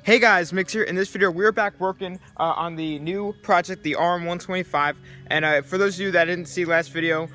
Hey guys, Mix here. In this video, we're back working on the new project, the RM125. And for those of you that didn't see last video,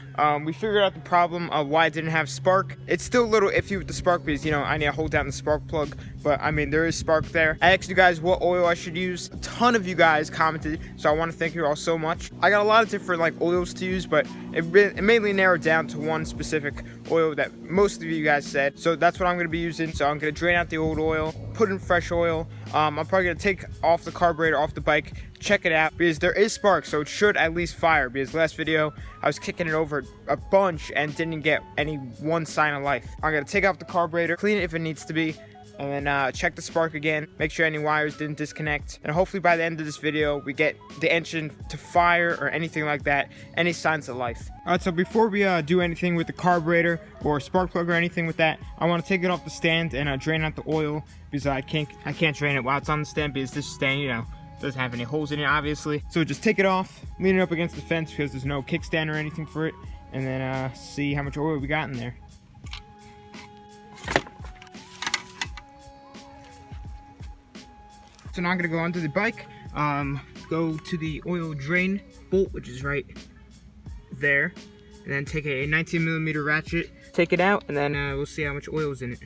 we figured out the problem of why it didn't have spark. It's still a little iffy with the spark because, you know, I need to hold down the spark plug. But, I mean, there is spark there. I asked you guys what oil I should use. A ton of you guys commented, so I want to thank you all so much. I got a lot of different, like, oils to use, but it mainly narrowed down to one specific oil that most of you guys said. So that's what I'm going to be using. So I'm going to drain out the old oil, put in fresh oil. I'm probably going to take off the carburetor off the bike, check it out, because there is spark, so it should at least fire, because last video I was kicking it over a bunch and didn't get any one sign of life. I'm going to take off the carburetor, clean it if it needs to be, and then check the spark again, make sure any wires didn't disconnect, and hopefully by the end of this video we get the engine to fire or anything like that, any signs of life. Alright, so before we do anything with the carburetor or spark plug or anything with that, I want to take it off the stand and drain out the oil, because I can't drain it while it's on the stand, because this stand, you know, doesn't have any holes in it obviously. So just take it off, lean it up against the fence because there's no kickstand or anything for it, and then see how much oil we got in there. So now I'm gonna go onto the bike, go to the oil drain bolt, which is right there, and then take a 19mm ratchet, take it out, and then we'll see how much oil is in it.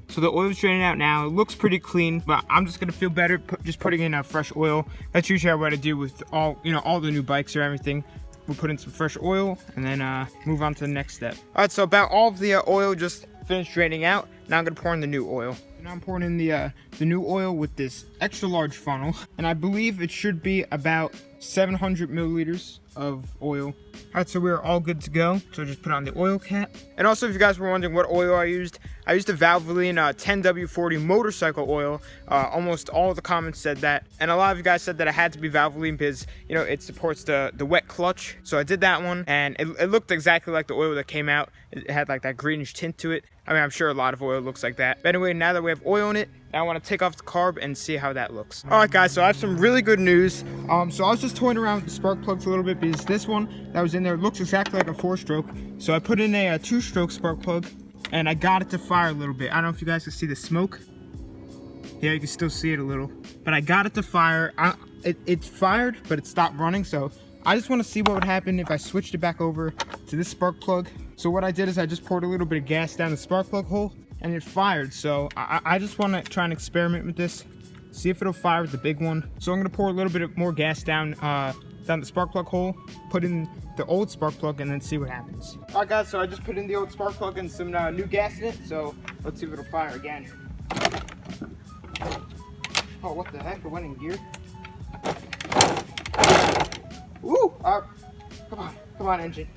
So the oil's draining out now. It looks pretty clean, but I'm just gonna feel better just putting in fresh oil. That's usually what I do with all the new bikes or everything. We'll put in some fresh oil and then move on to the next step. All right, so about all of the oil just finished draining out. Now I'm gonna pour in the new oil. Now I'm pouring in the new oil with this extra large funnel, and I believe it should be about 700 milliliters of oil. All right, so we're all good to go. So just put on the oil cap. And also, if you guys were wondering what oil I used the Valvoline 10W40 motorcycle oil. Almost all of the comments said that, and a lot of you guys said that it had to be Valvoline because, you know, it supports the wet clutch. So I did that one, and it looked exactly like the oil that came out. It had like that greenish tint to it. I mean, I'm sure a lot of oil looks like that. But anyway, now that we have oil in it, now I want to take off the carb and see how that looks. All right, guys, so I have some really good news. So I was just toying around with the spark plugs a little bit because this one that was in there looks exactly like a 4-stroke. So I put in a 2-stroke spark plug, and I got it to fire a little bit. I don't know if you guys can see the smoke. Yeah, you can still see it a little. But I got it to fire. It fired, but it stopped running. So I just want to see what would happen if I switched it back over to this spark plug. So what I did is I just poured a little bit of gas down the spark plug hole, and it fired. So I just want to try and experiment with this, see if it'll fire with the big one. So I'm going to pour a little bit more gas down the spark plug hole, put in the old spark plug, and then see what happens. All right, guys, so I just put in the old spark plug and some new gas in it, so let's see if it'll fire again. Oh, what the heck, it went in gear. Woo! Come on, engine.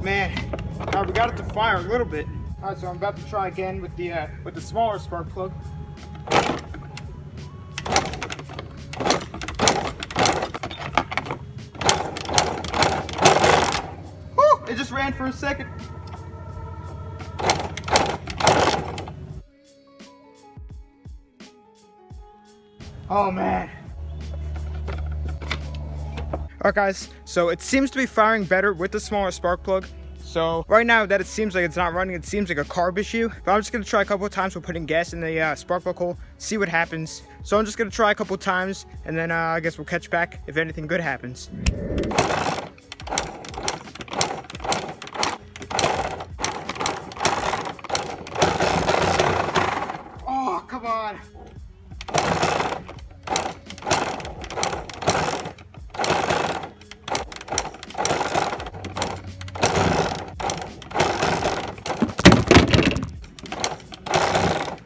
Man, we got it to fire a little bit. All right, so I'm about to try again with the smaller spark plug. Woo! It just ran for a second. Oh man. Alright guys, so it seems to be firing better with the smaller spark plug. So right now that it seems like it's not running, it seems like a carb issue. But I'm just going to try a couple of times with putting gas in the spark plug hole, see what happens. So I'm just going to try a couple of times, and then I guess we'll catch back if anything good happens. Oh, come on.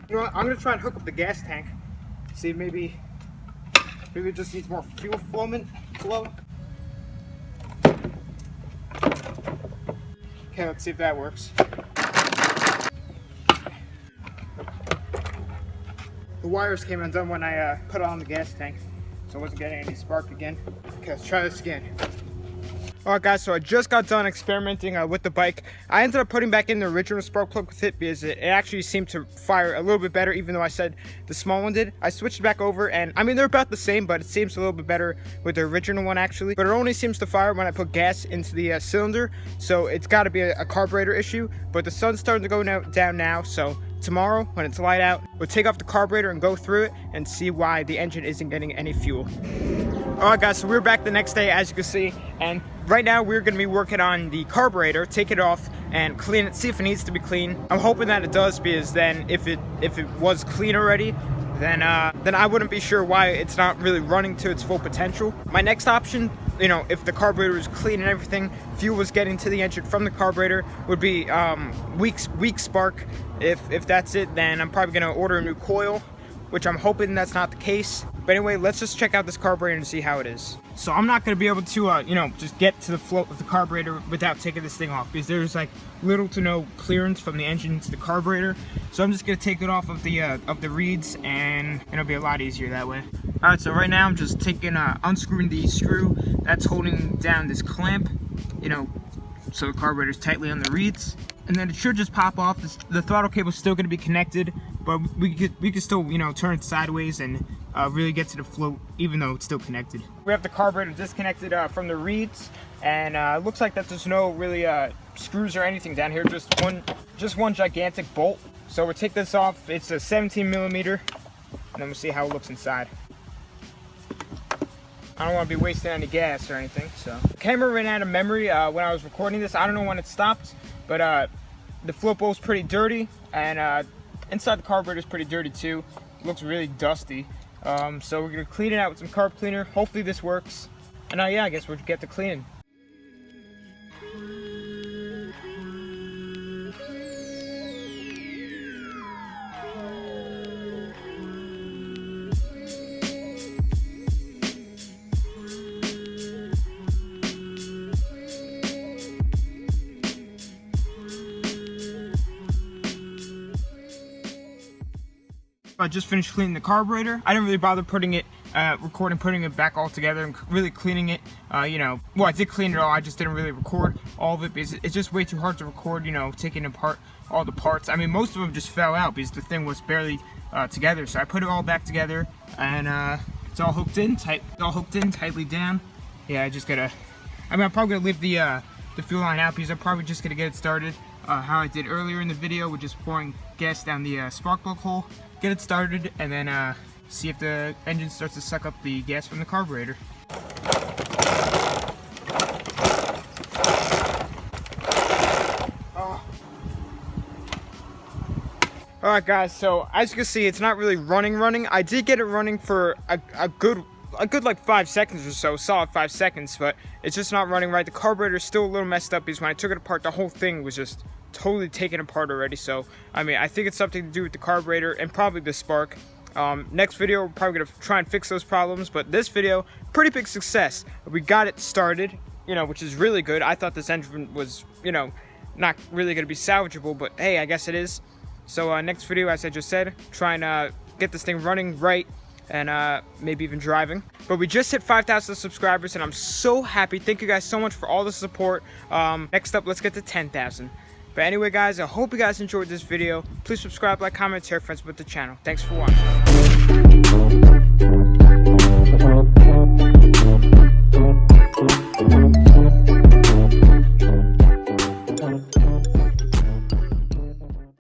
You know what? I'm gonna try and hook up the gas tank. See, maybe it just needs more fuel flow. Okay, let's see if that works. The wires came undone when I put on the gas tank, so I wasn't getting any spark again. Okay, let's try this again. Alright guys, so I just got done experimenting with the bike. I ended up putting back in the original spark plug with it because it actually seemed to fire a little bit better, even though I said the small one did. I switched it back over, and I mean, they're about the same, but it seems a little bit better with the original one actually. But it only seems to fire when I put gas into the cylinder, so it's got to be a carburetor issue. But the sun's starting to go down now, so tomorrow when it's light out, we'll take off the carburetor and go through it and see why the engine isn't getting any fuel. Alright guys, so we're back the next day, as you can see, and right now we're going to be working on the carburetor, take it off and clean it, see if it needs to be clean. I'm hoping that it does, because then if it was clean already, then I wouldn't be sure why it's not really running to its full potential. My next option, you know, if the carburetor is clean and everything, fuel was getting to the engine from the carburetor, would be weak spark. If that's it, then I'm probably going to order a new coil, which I'm hoping that's not the case. But anyway, let's just check out this carburetor and see how it is. So I'm not going to be able to, you know, just get to the float of the carburetor without taking this thing off, because there's like little to no clearance from the engine to the carburetor. So I'm just going to take it off of the reeds, and it'll be a lot easier that way. All right, so right now I'm just unscrewing the screw that's holding down this clamp, you know, so the carburetor's tightly on the reeds. And then it should just pop off. The throttle cable's still going to be connected, but we could still, you know, turn it sideways and really get to the float, even though it's still connected. We have the carburetor disconnected from the reeds, and it looks like that there's no really screws or anything down here, just one gigantic bolt. So we'll take this off. It's a 17 millimeter, and then we'll see how it looks inside. I don't want to be wasting any gas or anything. So the camera ran out of memory when I was recording this. I don't know when it stopped, but the float bowl's pretty dirty, and inside the carburetor is pretty dirty too. It looks really dusty. So we're gonna clean it out with some carb cleaner. Hopefully this works. And yeah, I guess we'll get to cleaning. I just finished cleaning the carburetor. I didn't really bother putting it back all together and really cleaning it. You know, well, I did clean it all. I just didn't really record all of it because it's just way too hard to record, you know, taking apart all the parts. I mean, most of them just fell out because the thing was barely together. So I put it all back together, and it's all hooked in tightly down. Yeah, I just gotta. I mean, I'm probably gonna leave the fuel line out because I'm probably just gonna get it started how I did earlier in the video, with just pouring gas down the spark plug hole. Get it started, and then see if the engine starts to suck up the gas from the carburetor. Alright guys, so as you can see, it's not really running. I did get it running for a good like 5 seconds or so, solid 5 seconds, but it's just not running right. The carburetor is still a little messed up because when I took it apart, the whole thing was just totally taken apart already. So I mean, I think it's something to do with the carburetor and probably the spark. Next video, we're probably gonna try and fix those problems, but this video, pretty big success. We got it started, you know, which is really good. I thought this engine was, you know, not really gonna be salvageable, but hey, I guess it is. So next video, as I just said, try and get this thing running right, and maybe even driving. But we just hit 5,000 subscribers, and I'm so happy. Thank you guys so much for all the support. Next up, let's get to 10,000. But anyway guys, I hope you guys enjoyed this video. Please subscribe, like, comment, share, friends with the channel. Thanks for watching.